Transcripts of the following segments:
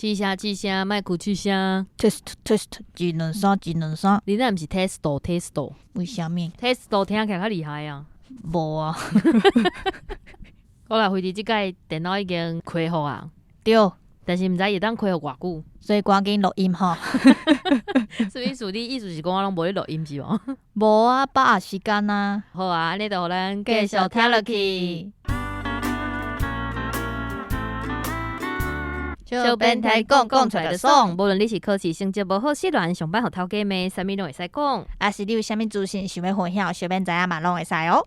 试声，莫哭试声。test test 一两三一两三，你那毋是 testo， 为虾米？ testo 听起来较厉害啊。无啊，好啦，惠子即届电脑已经恢复啊，对，但是毋知会当恢复偌久。所以赶紧录音吼。什么意思？你意思是讲我拢无咧录音是无？无啊，把握时间啊。好啊，安尼就互咱继续听落去。小编台讲出来就爽，无论你是考试成绩无好，失恋上班互头家骂，啥物拢会使讲。啊是你有啥物资讯想要分享，小编知影嘛拢会使哦。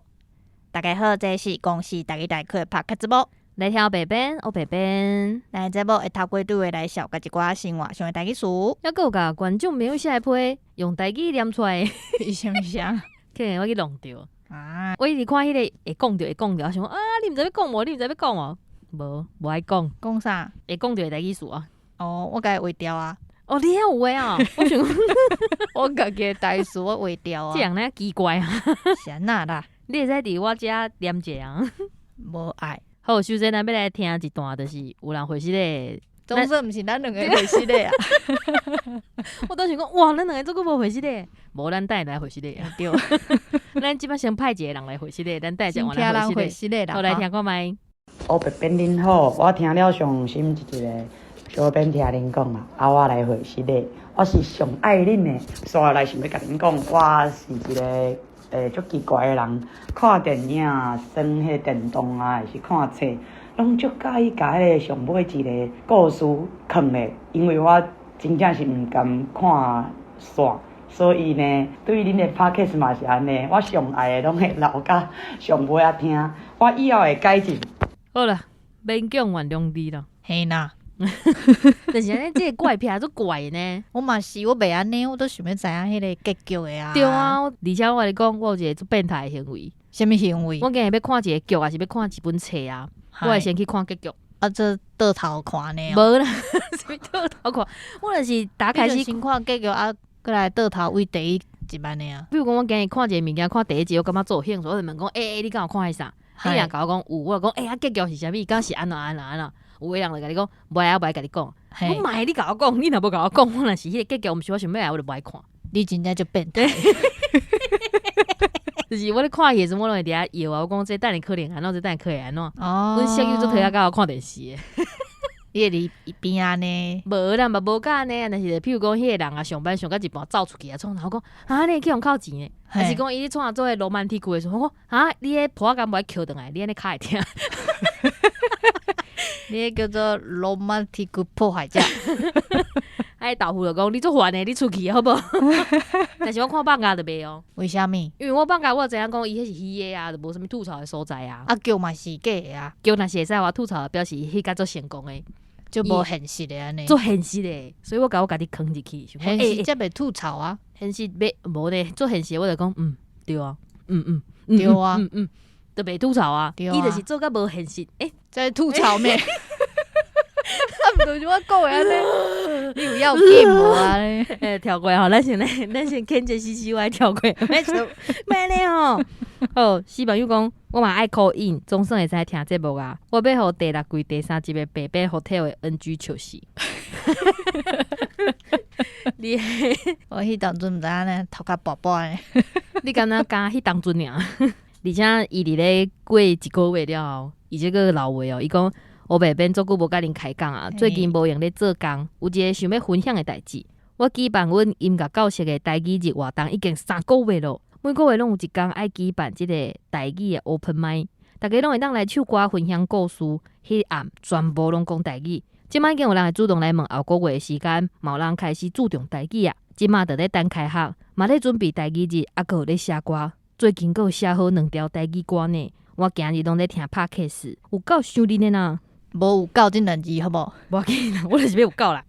大家好，这是公司大家来去的 Podcast 节目。来听白边，我白边。咱节目会透过对话来小甲一寡生活上的台语词。还有甲观众朋友写批，用台语念出来。是啥物啥？可能我去弄着。啊，我一直看迄个会讲着，想讲啊，你毋知要讲无？你毋知要讲无？无爱讲。讲啥？会讲着的台语词啊。哦，我甲伊画掉啊。哦，你遐有诶啊？我想我家己的台词我画掉啊。这样呢奇怪啊。是安那啦？你会使伫我遮念者啊？无爱。好，首先咱要来听一段，就是有人回失礼。总算毋是咱两个回失礼啊。我都想讲，哇，咱两个做个无回失礼，无咱等下来回失礼啊。对，咱即摆先派一个人来回失礼，咱等下再换人来回回失礼啦。失礼。好，来听看麦。黑白边恁好，我听了上心一个，小编听恁讲啦，我来回失礼。我是上爱恁的，所以来想要甲恁讲，我是一个足奇怪的人，看电影、耍迄电动啊，还是看册，拢足介意甲迄个上尾一个故事藏的，因为我真正是毋甘看线。所以呢，对恁的 podcast 嘛是安尼，我上爱的拢会留甲上尾仔听，我以后会改进。好啦，勉强原谅你啦。嘿啦，但是安尼，这个怪癖足怪呢。我嘛是，我袂安尼，我都想要知影迄个结局的啊。对啊，而且我跟你讲，我有一个足变态的行为。什么行为？我今日要看一个剧，还是要看一本册啊？我会先去看结局。啊，这倒头看呢？无啦，什么倒头看？我就是打开始先看结局啊，过来倒头为第一版的啊。比如讲，我今日看一个物件，看第一集，我感觉做兴趣，我就问讲，你敢有看迄啥？你若甲我讲有，我就讲，啊，结局是啥物？敢是安怎？有的人就甲你讲，无爱，我无爱甲你讲。我买你甲我讲，你若无甲我讲，我若是迄个结局，毋是我想要来，我就无爱看。你真正就变态。就是我咧看戏时，我拢会伫遐摇啊。我讲这等下可能安怎，这等下可能安怎。哦，阮室友做推甲我看电视的。你伫边安尼？无啦，嘛无甲安尼啊。但是譬如讲，迄个人啊，上班上到一半走出去啊，创啥？我讲啊，你去用靠钱诶。还是讲伊咧创做迄罗曼蒂克诶时候，我讲啊，你迄婆仔敢无爱扣倒来？你安尼卡会疼？你叫做罗曼蒂克破坏者。哎，豆腐就讲你做烦诶，你出去好无？但是我看放假就袂哦。为虾米？因为我放假我知影讲伊迄是虚诶啊，就无啥物吐槽诶所在啊。啊，叫嘛是假诶啊，叫若是会使我吐槽，表示迄个做成功诶，就无现实诶安尼。做现实诶，所以我家己坑入去。现实则袂吐槽啊，现实袂无咧，做现实我就讲对啊，对啊，就袂吐槽啊，伊就是做甲无现实，在吐槽咩？啊，毋就是我讲诶安尼，你有要紧无啊？跳过吼，咱先牵着CCY 跳过，咩咧吼？好，小朋友讲，我嘛爱 call in，总算会使听节目啊。我要互第6季第3集的白白 hotel 的 NG 笑死。你我迄当阵毋知影呢，头壳薄薄诶。你敢若加迄当阵尔？而且伊伫咧过1个月了后，伊这个老话哦，伊讲。我白边足久无甲恁开讲啊，最近无用咧做工，有一个想要分享的代志。我举办阮音乐教室的台语日活动已经3个月咯，每个月拢有一天爱举办即个台语的 open mic， 大家拢会当来唱歌分享故事，迄暗全部拢讲台语。即摆已经有人会主动来问后个月的时间，嘛有人开始注重台语啊。即摆就咧等开学，嘛咧准备台语日，还佫有咧写歌。最近佫有写好2条台语歌呢。我今日拢咧听 podcast， 有够伤人的呐！无有够这2字好无？无要紧啦，我就是要有够啦。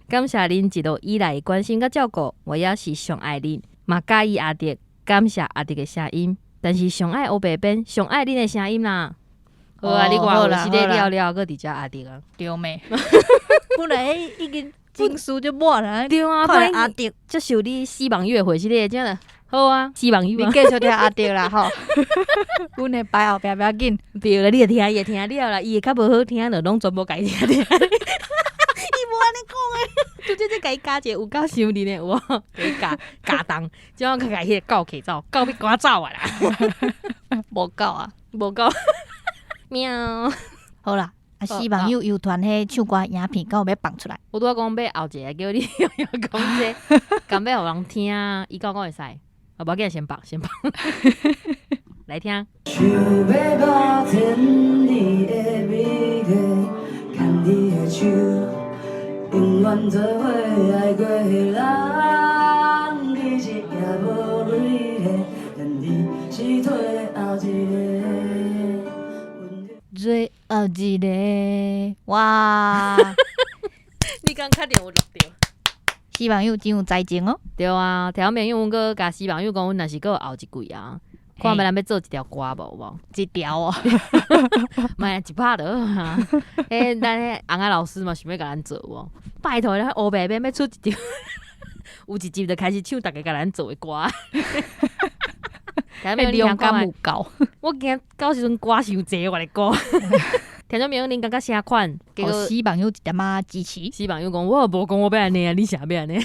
感谢恁一路以来的关心甲照顾，我也是上爱恁，嘛介意阿迪，感谢阿迪的声音，但是上爱黑白边，上爱恁的声音啦。好啊，你看我是咧了了，搁伫遮阿迪啊，对咩？本来已经情书就满了，对啊，看阿迪，这受你希望月回是咧，真的。好啊，希望你继续听阿迪啦吼，阮的摆后壁不要紧。对啦，你会听了啦，伊会较无好听，就拢全部改听。伊无安尼讲诶，就这甲伊加一个有够伤人诶，有无？甲伊加重，即我甲迄个狗摕走，狗要赶走啊啦，无够啊，无够，喵。好啦。啊，死朋友有团迄唱歌影片，敢有要放出来？我拄仔讲要后一个叫你讲这，敢要互人听，伊讲会使，啊，无要紧，先放。来听。想要把天你的美丽，牵你的手，永远做伙爱过的人，其实也无累的，但你是最后一个。最后一个，哇！你刚确定有录着？死朋友真有才情哦。对啊，听朋友阮个甲死朋友讲，阮若是个后一季啊，看要咱要做一条歌无？一条哦，买一拍就好啊。咱迄红仔老师嘛，想要甲咱做无？拜托，咱黑白边要出一条，有一集就开始唱，大家甲咱做的歌。听众朋友，量感有够。我惊到时阵歌伤济，我来讲。听众朋友，恁感觉啥款？给死朋友一点仔支持。死朋友讲，我无讲我要安尼啊，你想要安尼？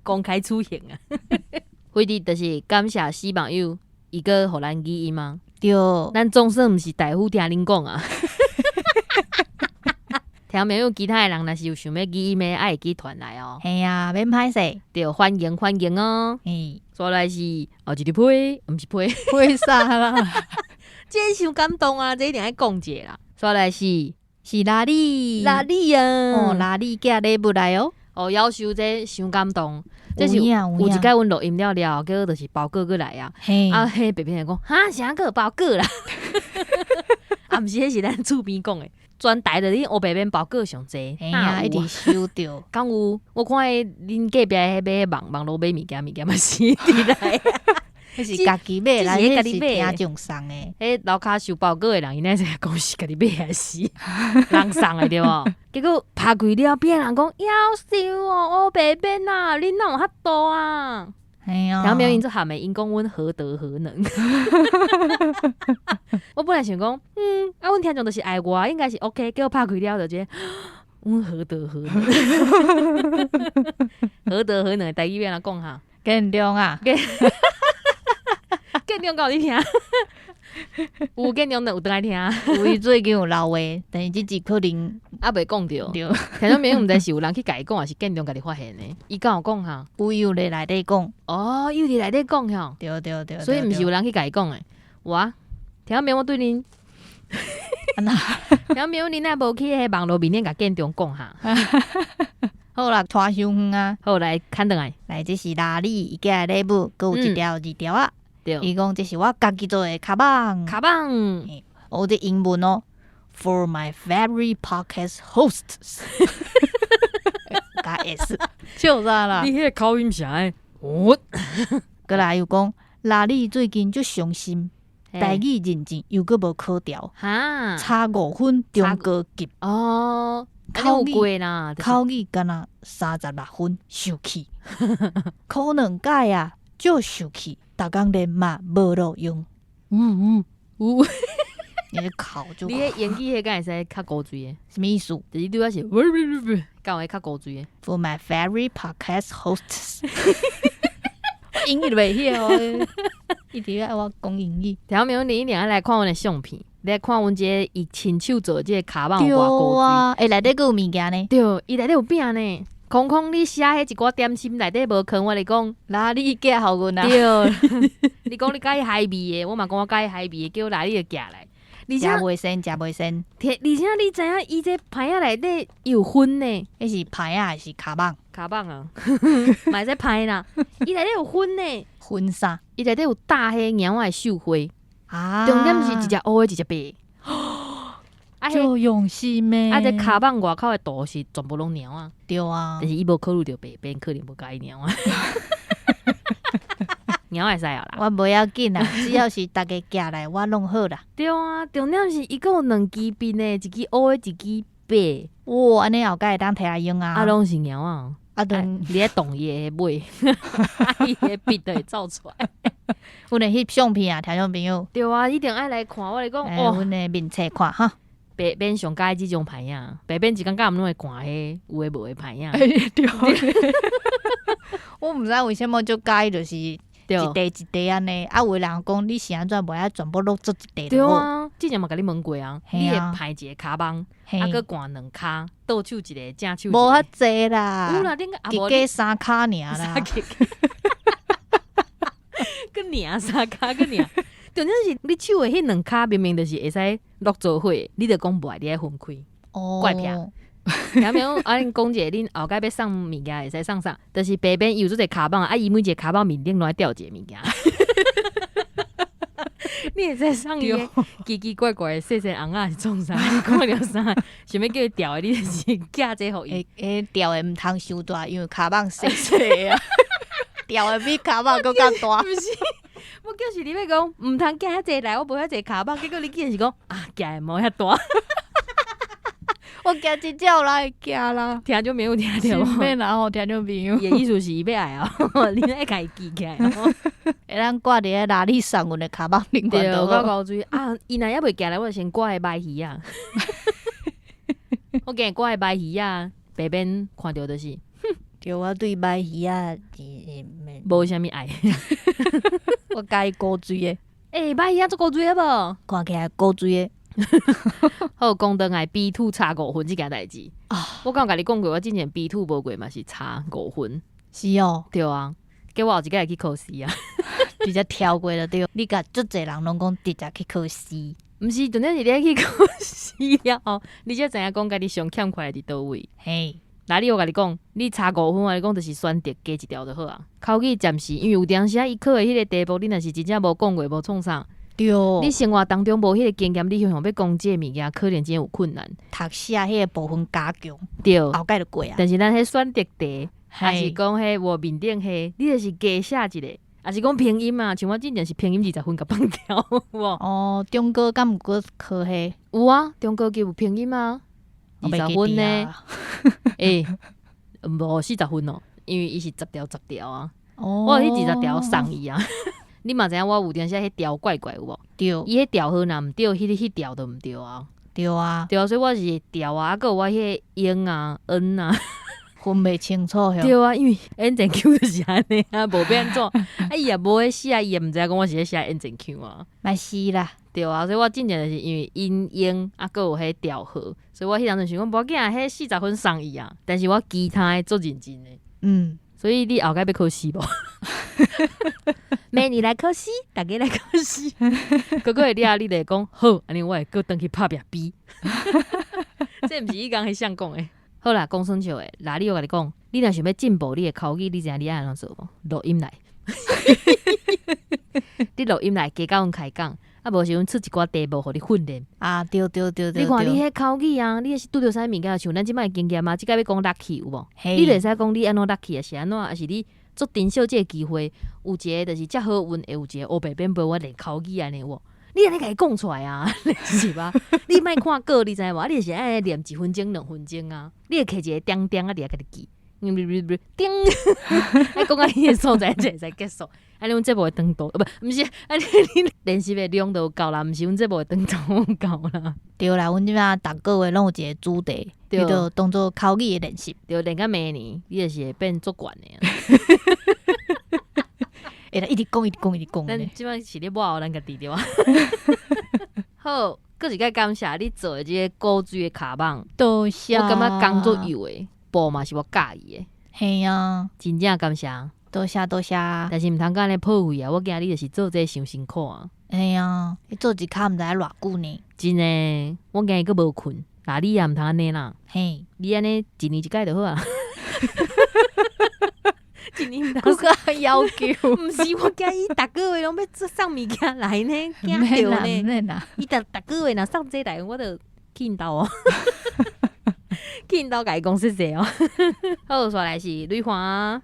公开出现啊！回弟就是感谢死朋友，伊个互咱语音吗？对，咱总算毋是大夫听恁讲啊。听朋友，其他的人若是有想要语音的，爱记传来哦。嘿啊，免歹势。对，欢迎哦。嘿，刷来是后一日批，毋是批。为啥啦？这伤感动啊！这一定要讲者啦。刷来是拉力啊！哦，拉力寄礼物来哦。哦，夭寿这伤感动。这是有一届阮录音了，结果就是包裹过来啊。嘿，啊，迄白片讲，哈，啥个包裹啦？啊，毋是，迄是咱厝边讲的。专台的恁黑白面包裹上济，哎呀，一直收着。敢有？我看恁隔壁迄买网络买物件嘛是伫来，迄是家己买啦，迄是听众送的。迄楼骹收包裹的人，因那是讲是家己买还是人送的对无？结果拍开了，边人讲夭寿哦，黑白面啊，恁哪有遐多啊？哎呀，然后没有因这喊没因讲阮何德何能？我本来想讲，阮听众就是爱我，应该是 OK， 叫我拍开了就觉得，阮何德何能？何德何能的台语要安怎讲哈？建中啊，建中搞你听，有建中的有倒来听，有伊最近有老话，但是这集可能还袂讲着。对，听众朋友毋知是有人去甲伊讲，还是建中家己发现的？伊敢有讲哈？有咧内底讲，哦，有伫内底讲吼。对，所以毋是有人去甲伊讲的。我听众朋友，我对恁。听众朋友，恁若无去迄网络面顶甲建中讲哈？好啦，拖伤远啊，好来看倒来，来这是拉力伊寄的礼物，佮有一条二条啊。对，伊讲这是我家己做的卡棒，卡棒，我的英文哦 ，For my very podcast hosts，加 S， 笑啥啦？你迄个口音啥诶？哦，过来又讲，拉力最近就伤心，台语认真又搁无考调，哈，差5分中高级哦，口语啦，口语敢若36分，生气，考2届啊，就生气。逐工练嘛无路用，你考就你迄演技迄敢会使较高水诶？什么意思？就是对我是敢会较高水诶 ？For my very podcast hosts， 英语袂晓哦，一直爱我讲英语。听众朋友，你一定要来看阮诶相片，来看阮这个伊亲手做这个卡棒有偌高水。对啊，内底佫有物件呢。对，伊内底有饼呢。空空你写迄一寡点心内底无空，我来讲，哪里寄互阮啊？对，你讲你介意海味的，我嘛讲我介意海味的，叫哪里就寄来。食袂生，食袂生。而且你知影，伊这牌仔内底有分呢，迄是牌啊，还是卡棒？卡棒啊，嘛在牌啦。伊内底有分呢，分啥？伊内底有大黑猫仔绣花啊，重点是一只乌的，一只白。就用心咩？啊，这卡棒外口的图是全部拢猫啊，对啊，但是伊无考虑到白边，可能无介意猫啊。猫会使啊啦，我不要紧啦，只要是大家寄来，我弄好啦。对啊，重点是伊有两支边的，一支乌的，一支白。哇，安尼后盖会当摕来用啊？啊，拢是猫啊。啊，对，你咧动伊的尾，伊的鼻都会走出来。阮的翕相片啊，听众朋友。对啊，一定爱来看。我来讲，阮的面册看哈。白边上喜即种牌影，白边一感觉毋拢会寒迄有诶无诶牌影。对，我毋知为什么就介就是一地一地安尼，啊，有人讲你是安怎无爱全部落做一地对就好。啊，之前嘛甲你问过啊，你会排一个骹枋，啊，搁寒两骹，倒手一个，正手一个。无遐济啦，有啦，恁啊无加三骹尔啦。搁领三骹，搁领。重点是你手诶迄两骹明明就是会使落做伙，你着讲无爱，你爱分开，怪癖。然后啊，恁讲者，恁后盖要送物件会使送啥？就是白边有做者骹枋啊，伊每一个骹枋面顶拢爱吊一个物件。你会使送伊个奇奇怪怪的细细红仔是创啥？你看着啥？想要叫伊吊的，你就是寄这互伊。吊的毋通伤大，因为骹枋细细啊。吊的比骹枋搁较大。不是，我就是你要讲毋通寄遐济来，我无遐济骹枋，结果你竟然是讲啊，寄的无遐大。我寄一鸟来寄啦，听就没有听到。免啦吼，听众朋友。伊的意思是伊要爱啊，你爱家己记起来。会咱挂伫咧哪里送阮的骹枋顶管对，就好。我高水啊，伊若还袂寄来，我就先挂个摆鱼啊。我今日挂个摆鱼啊，白边看到就是，对，我对摆鱼啊，无啥物爱。我介意古水的。欸，摆鱼啊做古水无？看起来古水的。好，讲倒来 B 2差5分这件代志啊！我刚甲你讲过，我之前 B 2无过嘛是差5分。是哦，对啊，结果后一个会去考试啊，直接跳过了对。你甲足侪人拢讲直接去考试，毋是，重点是你去考试了后，你才知影讲家己上欠缺伫倒位。嘿，哪里我甲你讲，你差5分，我甲你讲就是选择加一条就好啊。口语暂时，因为有当时啊，伊考的迄个题目，你若是真正无讲过，无创啥。对，你生活当中无迄个经验，你想要讲这物件，可能真有困难。读写迄个部分加强，对，后盖就过啊。但是咱迄选择题，还是讲迄无面顶迄，你就是加写一个，还是讲拼音啊？像我之前是拼音20分甲放掉，有无？哦，中高敢毋过考迄？有啊，中高级有拼音啊，20分呢。诶，无40分哦，因为伊是10条啊。哦，我迄20条送伊啊。你嘛知影我有阵时迄条怪怪有无？对，伊迄条号若毋对，迄条都毋对啊。对啊，对啊，所以我是调啊，还有我迄个英啊、N 啊，分袂清楚哟。对啊，因为 N 正 Q 就是安尼啊，无变安怎？啊，伊也无迄写，伊也毋知影讲我是咧写 N 正 Q 啊。嘛是啦，对啊，所以我真正就是因为因英啊，还有迄调号，所以我迄当阵想讲，无要紧啊，迄40分送伊啊。但是我其他诶做认真诶，所以你后盖要考试无？明年来考试，大家来考试。哥哥会了，你就讲好，安尼我会搁转去拍壁 B。这毋是伊讲迄相讲诶。好啦，讲算笑诶。哪里我甲你讲，你若想要进步你诶口语，你知影你爱安怎做无？录音来，你录音来加甲阮开讲。啊，无时阵出一寡题目，互你训练啊！对，你看你迄口语啊，你是拄着啥物件？像咱即摆经验啊，即个要讲 lucky 有无？你就会使讲你安怎 lucky 啊，是安怎？啊是你做珍惜即个机会，有一个就是遮好运，会有一个黑白边陪我练口语安尼有无？你安尼家己讲出来啊，是吧？你莫看过，你知无？你就是爱练1分钟、2分钟啊，你会摕一个钉钉啊，伫遐家己记。叮，哎，讲到你的所在就会使结束。啊，你阮这部会长度，不是，啊，你练习的量都够啦，毋是阮这部会长度够啦。对啦，阮即摆逐个月拢有一个主题，你就当做口语的练习，就练到明年，你就是会变足悬的。会啦，一直讲。咱即摆是咧抹咱家己对啊。好，搁一个感谢你做的这个古锥的卡棒，多谢。我感觉工作有诶。布嘛是我介意诶，嘿啊，真正感谢，多谢。但是毋通干咧破费啊！我惊你就是做这伤辛苦啊！嘿啊，你做一卡毋知偌久呢？真诶，我惊伊佫无困，哪你也毋通安尼啦。嘿，你安尼一年一届就好啊！一年毋通个要求，毋是我惊伊逐个月拢要做送物件来呢，惊着呢。伊逐个月若送这来，我就见到哦。见到甲伊讲谢谢哦。好，煞来是吕华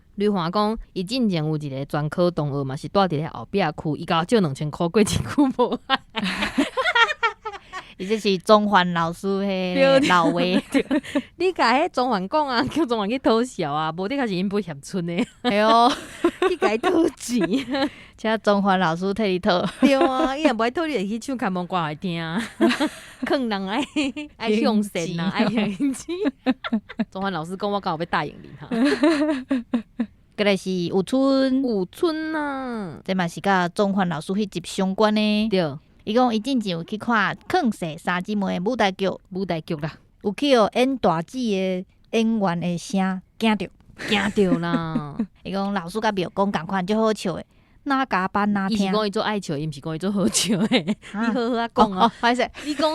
讲，伊进前有一个专科同学嘛，是住伫咧后壁区，伊甲我借2000箍过一句无。伊这是中环老师迄老话。你甲迄中环讲啊，叫中环去讨笑啊，无你开是因不嫌村的，哎呦，去甲伊讨钱。请中环老师替你讨。对啊，伊若无爱讨，你就去唱卡门歌来听。坑人爱向善啊，爱向钱。中环老师讲我刚好要答应你哈。再来是有春啊，这嘛是甲中环老师迄集相关的。对，伊讲伊进前有去看坑世三姊妹的舞台剧啦，有去演大姊的演员的声惊着啦。伊讲老师甲庙公共款，就好笑的。哪加班哪听？伊是讲伊做爱笑，伊毋是讲伊做好笑的。你好好啊讲哦，歹势。你讲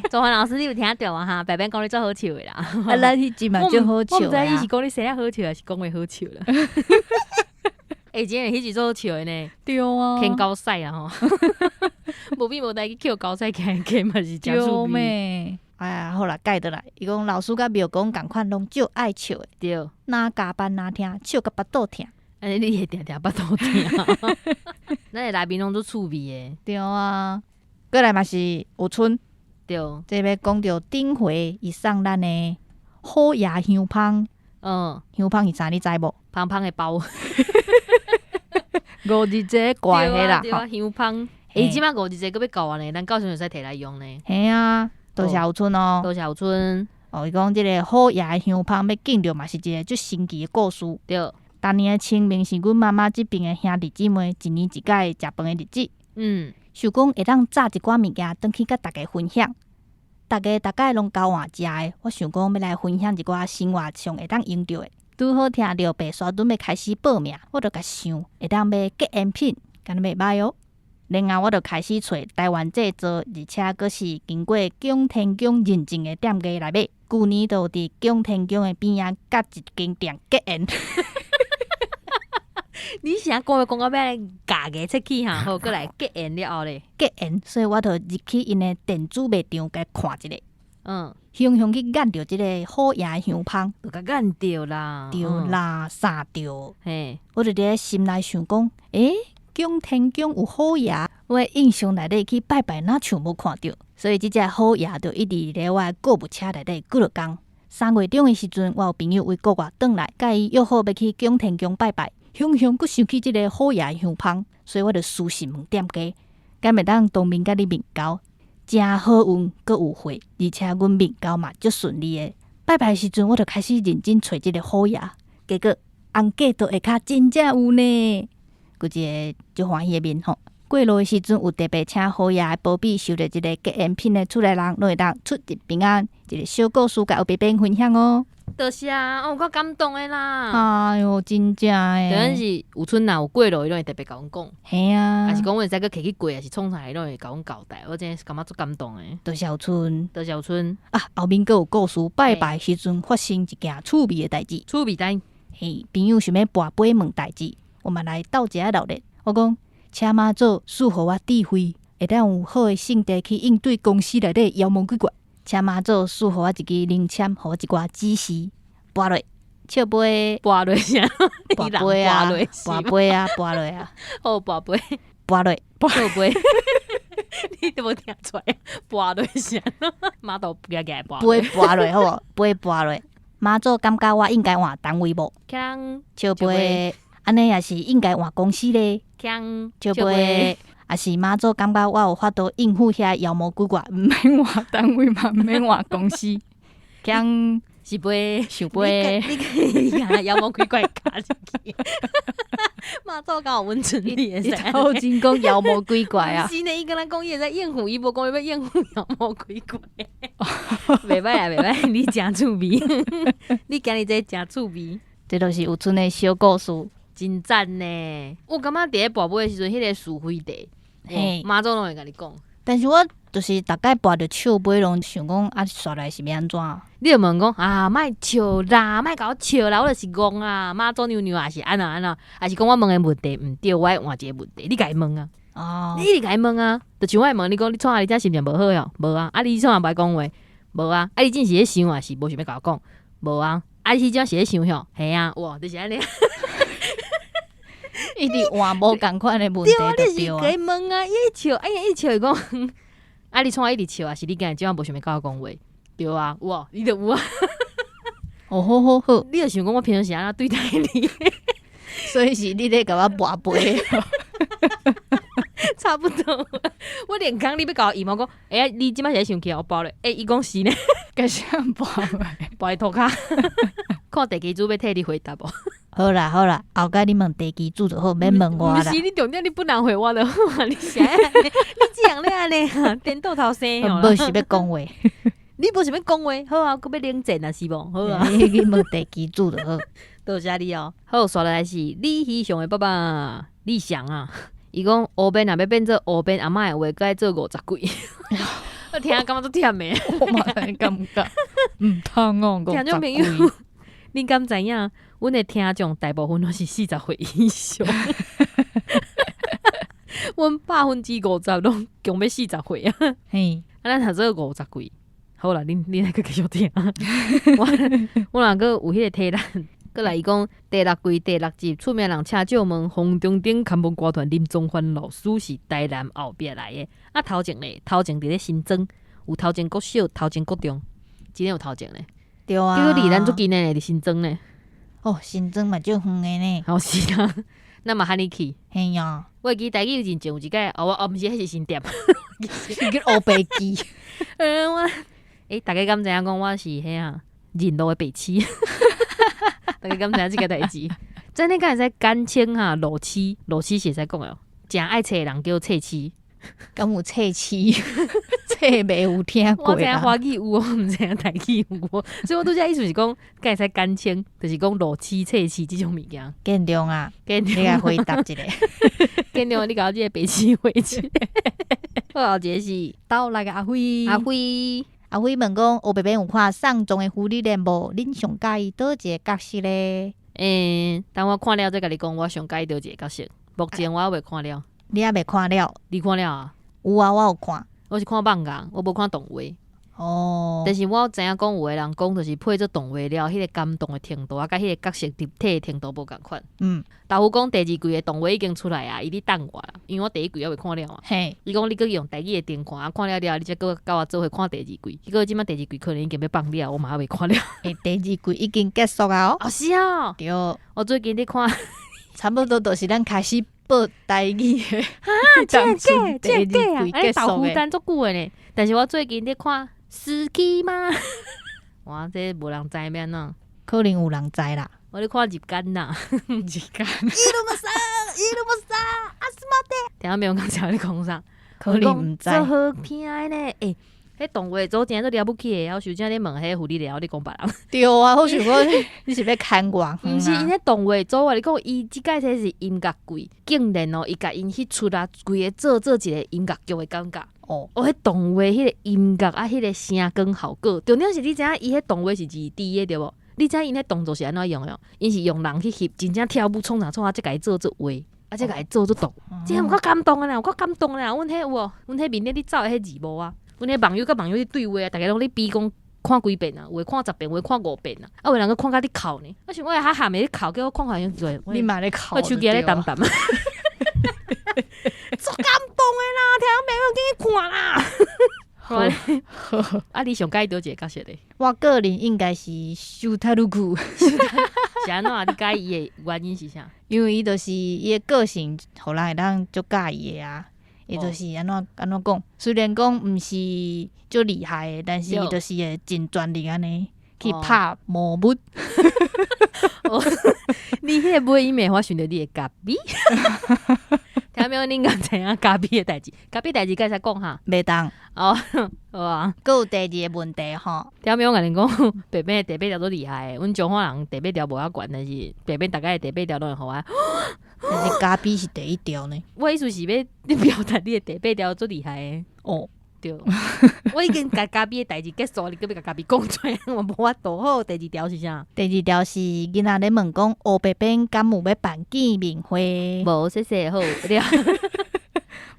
中环老师你有听到啊哈？白白讲你做好笑的啦。啊，咱迄集嘛就好笑我毋知伊是啦。讲你生了好笑，还是讲话好笑啦。真诶，迄集做好笑的呢。对啊，牵高赛啊吼。无比无代去捡高赛牵嘛是真趣味。哎呀，好啦，改得来。伊讲老师甲庙公共款拢就爱笑的。对。哪加班哪听，笑甲巴肚疼。安尼你会定定巴肚疼。咱诶来宾拢做趣味诶。对啊。过来嘛是有春。对。这要讲到顶回伊送咱的好牙香芳。香芳是啥你知无？芳芳的包。50节怪迄啦。对啊，香芳。即摆50节搁要搞完呢，咱到时阵使摕来用呢。嘿啊，多谢有春哦。多谢有春。伊讲即个好牙香芳要敬着嘛是一个足神奇的故事。对。当年的清明是阮妈妈这边的兄弟姊妹一年一届食饭的日子。想讲会当炸一寡物件，转去甲大家分享。大概拢交换食的，我想讲要来分享一寡生活上会当用到的。拄好听到白沙墩要开始报名，我就甲想会当买结缘品，敢若袂歹哦。然后我就开始找台湾制作，而且佫是经过蒋天宫认证的店家来买。旧年就伫蒋天宫的边仔甲一间店结缘。你是讲到要来价个出去哈，好，过来结缘了后咧，结缘，所以我就入去因的电子卖场甲看一下，熊去眼着即个好牙香芳，就甲眼着啦，着啦，啥着，嘿，我就伫心内想讲，蒋天宫有好牙，我印象内底去拜拜，哪像无看着，所以即只好牙就一直伫我购物车内底几落工。3月中的时阵，我有朋友为国外转来，甲伊约好要去蒋天宫拜拜。熊佫想起即个好牙香芳，所以我就私信问店家，敢会当当面甲你面交，真好运，佫有货，而且阮面交嘛足顺利的。拜拜时阵，我就开始认真找即个好牙，结果红价都下骹真正有呢，佫一个足欢喜的面吼。过路的时阵，有特别请好牙的保庇收到即个结缘品的出来人，拢会当出入平安。一个小故事，甲后边分享哦。多谢啊，够感动的啦！哎哟，真正诶！当然是有春若有过路，伊拢会特别甲阮讲。嘿啊，还是讲我会使去摕去过，还是创啥，伊拢会甲阮交代。我真是感觉足感动诶。多谢有春，多谢有春啊！后面佫有故事，拜拜时阵发生一件趣味的代志。趣味代，嘿，朋友想要跋杯问代志，我们来斗一下热烈。我讲，请妈祖赐予我智慧，会当有好的性地去应对公司内底妖魔鬼怪。请妈祖赐予我一支灵签，互我一寡指示。跋落，笑杯，跋落啥？跋杯啊，跋杯啊，跋落啊，好跋杯，跋落，笑杯。你都无听出来？跋落啥？马头夹夹跋。杯跋落好无？杯跋落，妈祖感觉我应该换单位无？强笑杯，安尼也是应该换公司咧。强笑杯，也是妈祖感觉我有法度应付遐妖魔鬼怪，毋免换单位嘛，毋免换公司。强。是杯，想杯，你可以呀，妖魔鬼怪卡进去。妈祖讲有温存你会使，头前讲妖魔鬼怪啊！是呢，伊跟咱讲伊会使应付，伊无讲伊要应付妖魔鬼怪。袂歹啊，袂歹，你真趣味，你今日这真趣味，这都是有春的小故事，真赞呢。我感觉伫咧跋杯的时阵，迄个是非地，嘿，妈祖拢会甲你讲。但是我就是大概跋着笑杯，拢想讲啊，刷来是要安怎？你就问讲啊，莫笑啦，莫甲我笑啦，我就是讲啊，妈祖娘娘也是安怎安怎，还是讲我问的问题毋对，我爱换一个问题，你家问啊？哦，你家问啊？就像我问你讲，你创啥？你遮心情无好哟？无啊？啊，你创啥不爱讲话？无啊？啊，你真是咧想啊？是无想要甲我讲？无啊？啊，你真是咧想吼？嘿啊，哇，就是安尼。一直换无共款的问题就对啊。对啊，你是家问啊，伊笑，哎呀，伊笑伊讲。啊，你创我一直笑啊，是你今日即晚无想要甲我讲话，对啊，有啊，你就有啊。哦好好好，你就想讲我平常时安怎对待你？所以是你咧甲我跋杯。差不多。我连刚你要甲我姨妈讲，你即摆是在生气？我包咧，伊讲是呢，该啥跋杯？包伊涂骹。看地基主要替你回答无？好啦好啦，后盖你问地基主就好，免问我啦。毋是你重点你不能回我的好啊！你啥？你这样咧安尼啊？颠倒头生哦。无是要讲话，你无想要讲话，好啊，佮要冷战啊是无？好啊，你去问地基主就好。多谢你哦。好，刷落来是李希雄的爸爸李翔啊。伊讲乌边若要变做乌边阿嬷的话，该做50几。我听感觉足忝的。我嘛感觉，通哦，听众朋友，恁敢知影？阮的听众大部分都是40岁以上。阮50%拢强要40岁啊！嘿，咱若做50几，好啦，恁来个继续听。我若个有迄个体力。过来伊讲第6季第6集，出名人请借问风中顶看门歌团林宗焕老师是台南后壁来的。啊，头前伫咧新庄，有头前国小、头前国中，真有头前咧。对啊。结果离咱足近诶，伫新庄咧。哦，新庄嘛足远诶呢。好是啊，咱嘛喊你去。嘿呀，我会记台语有真正有一届，我毋是，迄是新店。是叫黑白机。我大家敢知影讲我是迄啊仁路诶白痴？大家敢知影即个代志？在那敢会使简称哈，路痴是会使讲哦。真爱册人叫册痴，敢有册痴？册袂有听过我知影啊。华语有哦，毋知影台语有哦。所以我拄则意思是讲，敢会使简称，就是讲路痴、册痴即种物件。建中啊，建你来回答一下。建中，你甲我即个白痴回去。好，一个是倒来个阿辉，阿辉。阿辉问讲，黑白边有看送终的福利连无？恁上介意倒一个角色咧？等我看了再甲你讲，我上介意倒一个角色。目前我还未看了，你还未看了？你看了啊？有啊，我有看。我是看放假，我无看动画。哦。但是我知影讲有的人讲，就是配做动画了，迄个感动的程度啊，甲迄个角色立体的程度无共款。豆腐讲第2季的动画已经出来啊，伊咧等我啦，因为我第1季还未看了啊。嘿，伊讲你搁用台语的灯看啊，看了了，你才搁甲我做伙看第2季。结果即摆第2季可能已经要放了，我嘛还未看了。第2季已经结束啊！哦，是啊，对，我最近咧看，差不多就是咱开始报台语的啊，这个第2季结豆腐束的。等足久的呢。但是我最近咧看司机吗？哇，这无人知咩呐？可能有人知啦。我咧看日间呐，日间。伊都不杀，阿斯玛蒂。听没有？刚才我咧讲啥？可能毋知。做好听的呢，迄动画组真做了不起的，我想真咧问迄福利了，你讲别人。对啊，我想讲你是要看我？毋是，因迄动画组啊，你讲伊即届才是音乐季，竟然哦，伊甲因迄出啊，规个做一个音乐剧的感觉。哦，迄动画迄个音乐啊，迄个声光效果，重点是你知影伊迄动画是2D 的对无？你知影因迄动作是安怎用的？因是用人去翕，真正跳舞创啥才甲伊做话，啊，才甲伊做动，这有够感动的啦，有够感动的啦！阮迄有无？阮迄面咧咧走的迄字幕啊，阮迄网友甲网友咧对话啊，逐个拢咧比讲看几遍啊，有诶看10遍，有诶看5遍啊，啊，有人个看甲你哭呢。我想我还含诶咧哭，叫我看像做，你嘛咧哭，我手机咧澹澹。足感动诶啦，听朋友给你看啦。啊，你上介意倒一个角色咧？我个人应该是修塔鲁库。是安怎？你介意伊诶原因是啥？因为伊就是伊诶个性，互人会当足介意诶啊。伊就是安怎讲？虽然讲毋是足厉害诶，但是伊就是会真全力安尼去拍魔物。你迄个尾音诶，我想着你诶咖比。听没有？恁敢知影咖比诶代志？咖比代志，该使讲哈？袂当哦，好啊。佫有第二个问题吼。听没有？甲恁讲，北边第8条都厉害诶。阮彰化人第8条无遐悬，但是北边大概第8条都会互我。但是咖比是第1条呢。我意思是要你表达你诶第8条最厉害诶。哦。对，我已经甲咖比诶代志结束，你搁要甲咖比讲出来，我无法度。好，第2条是啥？第2条是囡仔咧问讲，黑白边敢有要办见面会？无，谢谢，好了。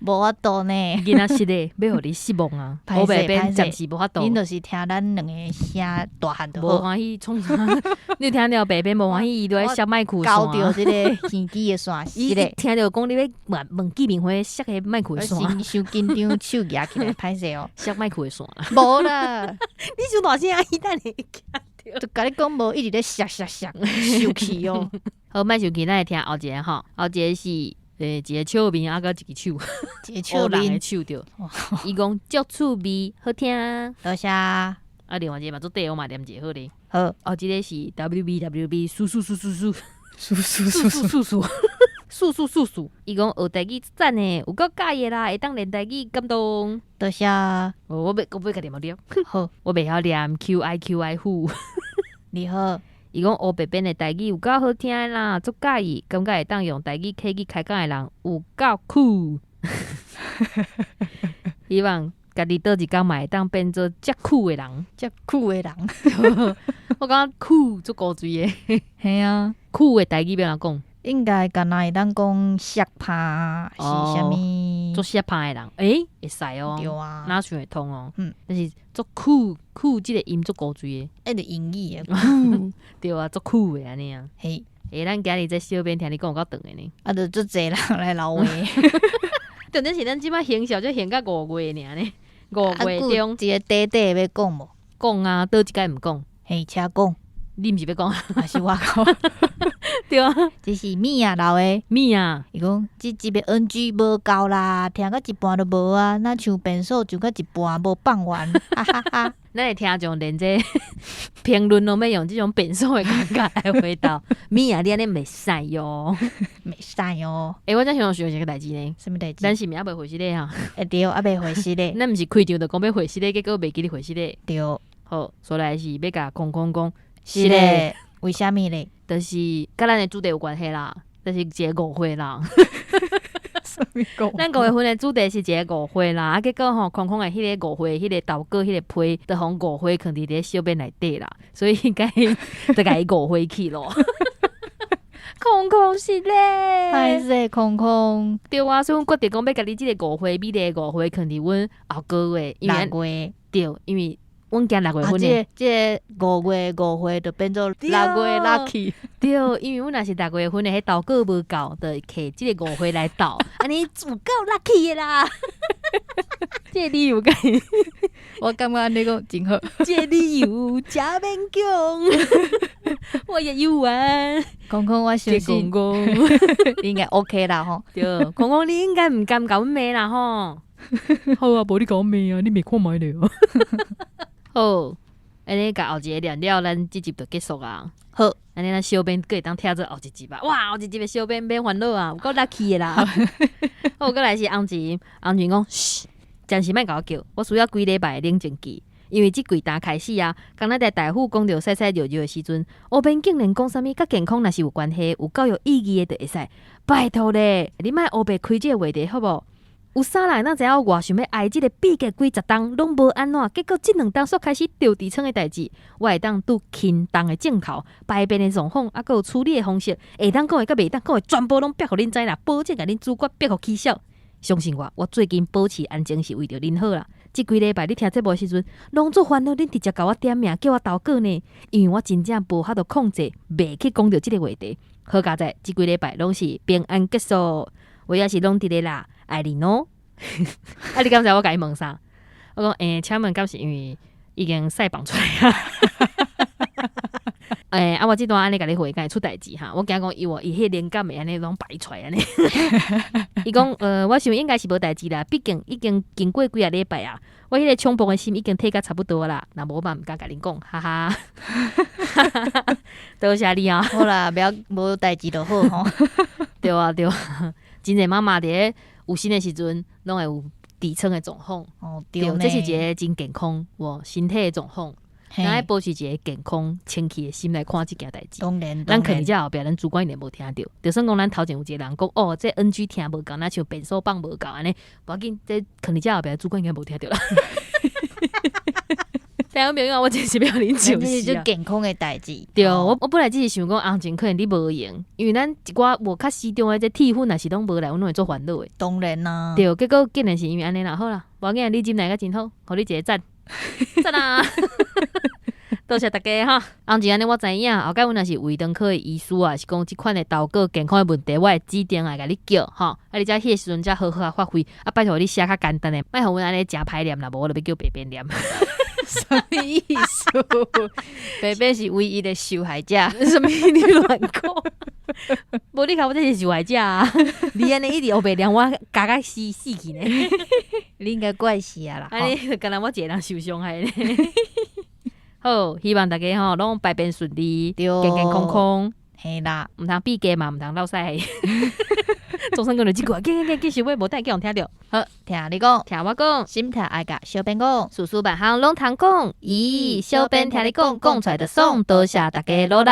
无法度呢。囡仔失礼，要互你失望啊！我白边暂时无法度。恁就是听咱两个声大汉就好。无欢喜创啥？你听到白边无欢喜，伊就爱摔麦克交着即个耳机的线，伊听到讲你要问见面会摔个麦克线，伤紧张，手举起来歹势哦，摔麦克线啦。无啦，你想大声啊？伊等你听到，就甲你讲无，一直咧摔，生气哦。好，莫生气，咱来听后一个吼，后一个是一个笑面，甲一个手，一个笑面的手着。伊讲足趣味，好听。多谢。另外一个嘛做对，我嘛念一个好咧。好，即个是 WB，速，伊讲学台语赞诶，有够介意啦，会当练台语感动。多谢。我甲念念。好，我袂晓念 QI 呼。你好。伊讲黑白边的台语有够好听的啦，足介意，感觉会当用台语客语开讲的人有够酷。希望家己倒一工嘛会当变做遮酷的人，遮酷的人。我感觉酷足古锥的。系啊，酷的台语要安怎讲？应该敢若会当讲色拍是啥物？做色拍的人，会使哦。对啊，哪想会通哦？但是做酷即个音足古锥的，迄个英语的。对啊，做酷的安尼啊。嘿，咱今日在小编听你讲有够长的呢。啊，就足济人来留话。重点是咱即摆行销才行到5月尔呢，5月中一个短短要讲无？讲啊，倒一届毋讲。嘿，请讲。你毋是要讲，还是我讲？对啊，这是米啊留的。米啊，伊讲即集的 NG 无够啦，听到一半都无啊，那像变数就到一半无放完，哈哈哈。咱的听众连这评论拢要用这种变数的感觉来回答。米啊，你安尼袂使哟，袂使哦。我才想一个代志呢。什么代志？咱是毋是还袂回事咧哈？对，还袂回事咧。咱毋是开场就讲要回事咧，结果袂记你回事咧。对。好，所来是要甲空讲。是咧，为虾米咧？就是甲咱的主题有关系啦，就是一个误会啦。什么误？咱5月份的主题是一个误会啦，结果吼，空的迄个误会，迄个豆果，迄个批，都互误会放伫咧小编内底啦，所以应该就甲伊误会去咯。空是咧，歹势空。对啊，所以阮决定讲要甲你即个误会，美丽的误会放伫阮后个月6月。对，因为。阮今6月份的，即5月误会就变做6月 lucky。对，因为阮若是6月份的，迄豆果无够，就摕即个误会来斗，安尼有够 lucky 的啦。这理由该，我感觉你讲真好。这理由真勉强，我也有啊。公我相信公你应该 OK 啦吼。对，公你应该毋敢甲阮骂啦吼。好啊，无你甲我骂啊，你骂看卖咧。好，安尼甲后一个念了，咱即集就结束啊。好，安尼咱小编可会当听做后一集吧。哇，后一集的小编免烦恼啊，有够 lucky 的啦。好，过来是红琴讲，嘘，暂时莫甲我叫，我需要几礼拜的冷静期。因为即几单开始啊，刚才在大夫讲到洗热热的时阵，后边竟然讲啥物甲健康若是有关系、有够有意义的，就会使。拜托咧，你莫后边开这个话题好无？有啥人哪知影我想要爱即个比价几十档拢无安怎，结果即2档煞开始掉痔疮的代志，我会当拄轻重的镜头、排便的状况，还有处理的方式，会当讲的甲袂当讲的，全部拢逼互恁知啦，保证甲恁主管逼互起笑。相信我最近保持安静是为着恁好啦。即几礼拜你听节目的时阵，拢做烦恼，恁直接甲我点名叫我投稿呢，因为我真正无法度控制，袂去讲到即个话题。好佳在，即几礼拜拢是平安结束，我也是拢伫咧啦。爱你喏，啊！你刚才我甲伊问啥？我讲请问敢是因为已经晒绑出来啊？我即段安尼甲你回，敢会出代志哈？我惊讲伊迄灵感会安尼拢摆出来安尼。伊讲我想应该是无代志啦，毕竟已经经过几啊礼拜啊，我迄个冲动的心已经退甲差不多啦。那无嘛毋敢甲恁讲，哈哈。多谢你啊！好啦，不要无代志就好吼。对啊，对啊，真侪妈妈伫有心的时阵，拢会有痔疮的状况。哦，对，这是一个真健康、身体的状况。咱爱保持一个健康、清气的心来看这件代志。当然，咱可能在后壁，咱主管一定无听到。就算讲咱头前有一个人讲，哦，这 NG 听无够，那像变数放无够安尼，无要紧，这可能在后壁主管应该无听到啦。听众朋友，我真是不要啉酒这是最死啊！健康的代志。对，哦我本来只是想讲红前可能你无用，因为咱一寡无较适中的这铁粉，若是拢无来，阮拢会做烦恼的。当然啦，对，结果竟然是因为安尼啦，好啦，无要紧，你进来个真好，互你一个赞，赞啊！多谢大家哈。红前安尼我知影，后摆阮若是胃肠科的医师啊，是讲即款的豆果健康的问题，我会指定来甲你叫吼，啊你才迄个时阵才好好发挥，啊拜托你写较简单的，莫互阮安尼食歹念啦，无我就要叫白边念。什么意思？北北是唯一的受害者。什么你乱讲？无你看我这是受害者啊！你安尼一直黑白念，我加甲死去呢。你应该怪死啊啦！安尼就敢若我一个人受伤害呢。好，希望大家吼拢百变顺利，对健健康康，嘿啦，毋通闭家嘛，毋通落屎。总算讲着即句，继续话无等叫人听着。好，听你讲，听我讲，心态爱甲小编讲，事事别行拢通讲。咦，小编听你讲，讲出来就爽，多谢大家努力。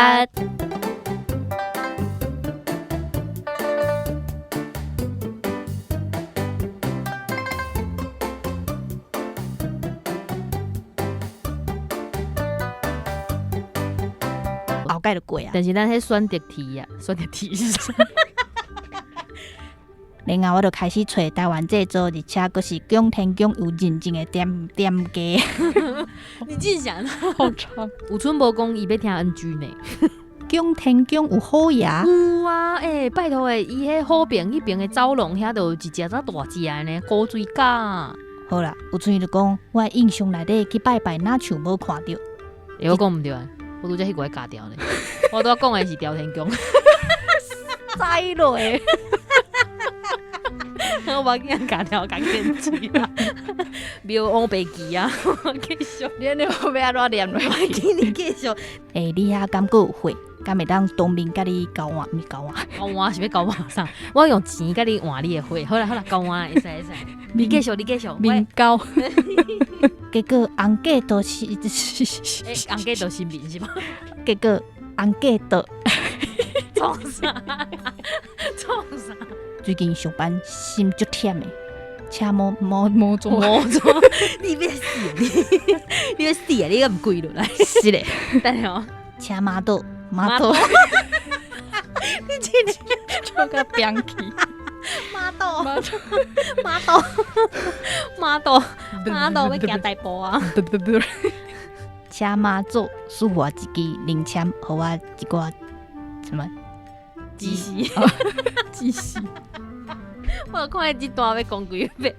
后盖就过啊。但是咱迄选择题啊，选择题是啥？然后我就开始找台湾制作，而且佫是宫廷宫有认证的店家。你自己想的好长。有春无讲伊要听 NG 呢。宫廷宫有好牙，有啊，拜托伊迄好边迄边的走廊遐，就有一只只大只的呢，古水甲。好啦，有阵就讲，我的印象内底去拜拜，哪像无看到。我讲毋对啊，我拄则迄个加掉呢。我拄仔讲的是朝天宫。栽落诶，我无惊加掉加建水啦，庙往白记啊，继续。你安尼要安怎念落？我记你继续。你遐敢佫有会？敢会当当面甲你交换？咪交换？交换是要交换啥？我用钱甲你换你的花。好啦，交换会使。你继续。面交。结果红嫁都是，红嫁都新面是吗？结果红嫁都创啥？最近上班心足忝的，车无做。你别死你别死啊！你个唔跪落来。是嘞，等下哦，车马肚。你真的做个病气。马豆要行大步啊！车马座输我一支零签，互我一寡什么知识。我看这段要讲几遍。